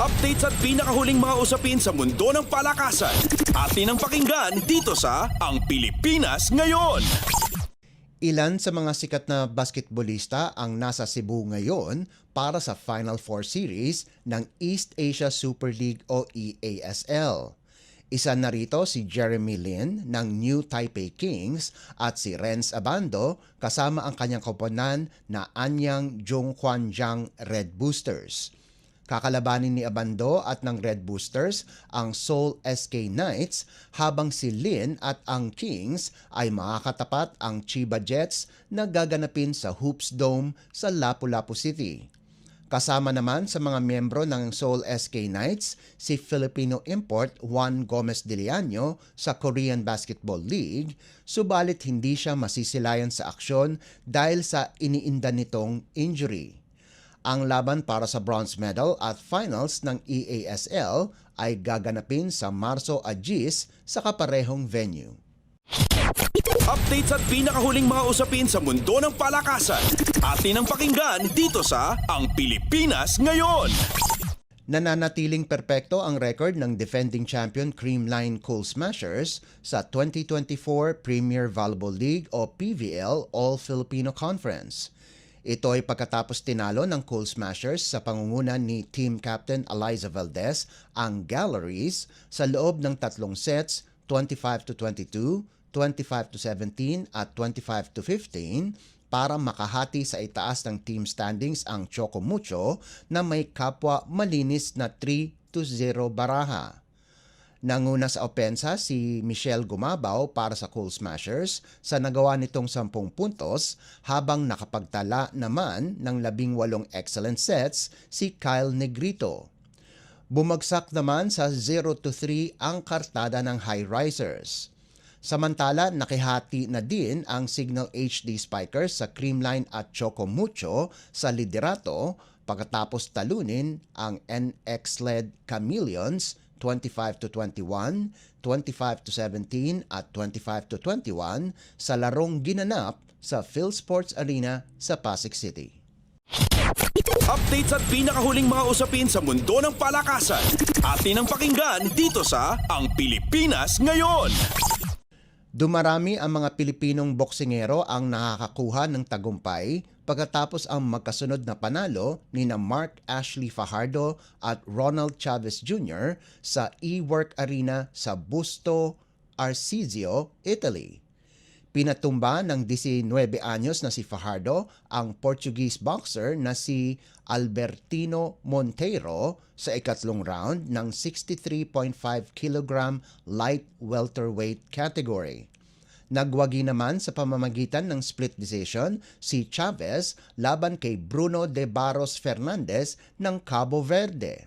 Updates at pinakahuling mga usapin sa mundo ng palakasan. Atin ang pakinggan dito sa Ang Pilipinas Ngayon. Ilan sa mga sikat na basketballista ang nasa Cebu ngayon para sa Final Four Series ng East Asia Super League o EASL. Isa na rito si Jeremy Lin ng New Taipei Kings at si Renz Abando kasama ang kanyang koponan na Anyang Zhonghuanjiang Red Boosters. Kakalabanin ni Abando at ng Red Boosters ang Seoul SK Knights habang si Lin at ang Kings ay makakatapat ang Chiba Jets na gaganapin sa Hoops Dome sa Lapu-Lapu City. Kasama naman sa mga miyembro ng Seoul SK Knights si Filipino import Juan Gomez Diliano sa Korean Basketball League, subalit hindi siya masisilayan sa aksyon dahil sa iniinda nitong injury. Ang laban para sa bronze medal at finals ng EASL ay gaganapin sa Marso a 10 sa kaparehong venue. Updates at pinakahuling mga usapin sa mundo ng palakasan. Atin ang pakinggan dito sa Ang Pilipinas Ngayon. Nananatiling perpekto ang record ng defending champion Creamline Cool Smashers sa 2024 Premier Volleyball League o PVL All-Filipino Conference. Ito ay pagkatapos tinalo ng Cool Smashers sa pangunguna ni Team Captain Eliza Valdez ang Galleries sa loob ng tatlong sets 25-22, 25-17 at 25-15 para makahati sa itaas ng team standings ang Choco Mucho na may kapwa malinis na 3-0 baraha. Nanguna sa opensa si Michelle Gumabaw para sa Cool Smashers sa nagawa nitong 10 puntos habang nakapagtala naman ng 18 excellent sets si Kyle Negrito. Bumagsak naman sa 0-3 ang kartada ng High Risers. Samantala, nakihati na din ang Signal HD Spikers sa Creamline at Choco Mucho sa liderato pagkatapos talunin ang NX-led Chameleons 25-21, 25-17 at 25-21 sa larong ginanap sa PhilSports Arena sa Pasig City. Updates at pinakahuling mga usapin sa mundo ng palakasan. Atin ang pakinggan dito sa Ang Pilipinas Ngayon. Dumarami ang mga Pilipinong boksingero ang nakakakuha ng tagumpay pagkatapos ang magkasunod na panalo ni na Mark Ashley Fajardo at Ronald Chavez Jr. sa E-Work Arena sa Busto Arsizio, Italy. Pinatumba ng 19 anyos na si Fajardo ang Portuguese boxer na si Albertino Monteiro sa ikatlong round ng 63.5 kg light welterweight category. Nagwagi naman sa pamamagitan ng split decision si Chavez laban kay Bruno de Barros Fernandez ng Cabo Verde.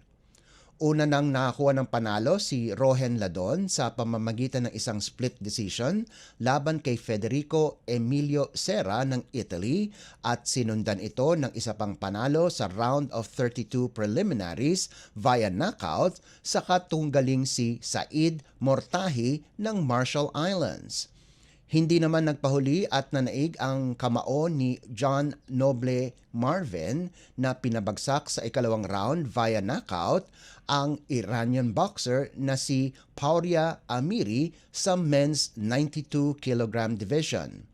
Una nang nakakuha ng panalo si Rohen Ladon sa pamamagitan ng isang split decision laban kay Federico Emilio Serra ng Italy at sinundan ito ng isa pang panalo sa round of 32 preliminaries via knockout sa katunggaling si Said Mortahi ng Marshall Islands. Hindi naman nagpahuli at nanaig ang kamao ni John Noble Marvin na pinabagsak sa ikalawang round via knockout ang Iranian boxer na si Pauria Amiri sa men's 92 kg division.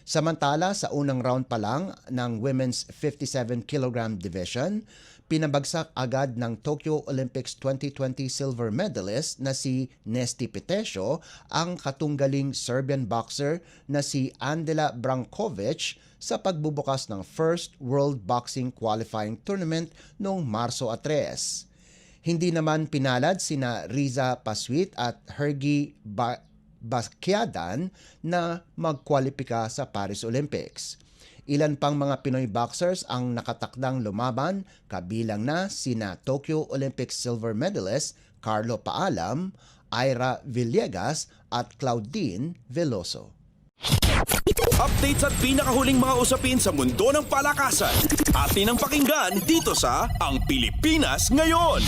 Samantala sa unang round pa lang ng women's 57 kg division, pinabagsak agad ng Tokyo Olympics 2020 silver medalist na si Nesty Petesio ang katunggaling Serbian boxer na si Andela Brankovic sa pagbubukas ng first World Boxing Qualifying Tournament noong Marso 3. Hindi naman pinalad sina Riza Paswit at Hergy Baskiadan na magkwalipika sa Paris Olympics. Ilan pang mga Pinoy boxers ang nakatakdang lumaban, kabilang na sina Tokyo Olympics silver medalist Carlo Paalam, Ira Villegas at Claudine Veloso. Updates at pinakahuling mga usapin sa mundo ng palakasan. Atin ang pakinggan dito sa Ang Pilipinas Ngayon.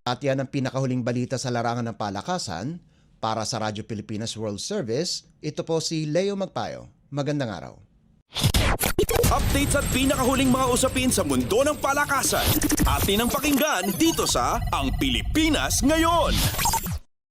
At yan ang pinakahuling balita sa larangan ng palakasan. Para sa Radyo Pilipinas World Service, ito po si Leo Magpayo. Magandang araw. Updates at pinakahuling mga usapin sa mundo ng palakasan. Atin ang pakinggan dito sa Ang Pilipinas Ngayon.